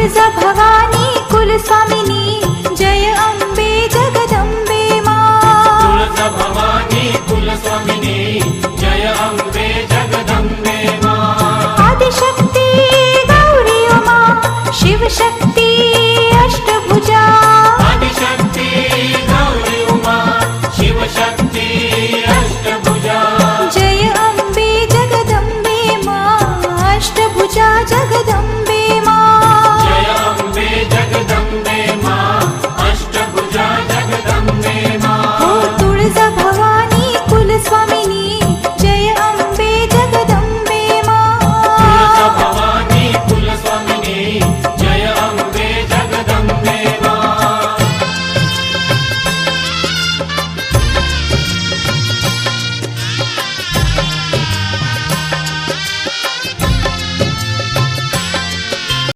तुळजा भवानी कुलस्वामिनी जय अम्बे जगदम्बे मा तुळजा भवानी कुलस्वामिनी जय अम्बे जगदम्बे मा आदिशक्ति गौरी उमा शिवशक्ति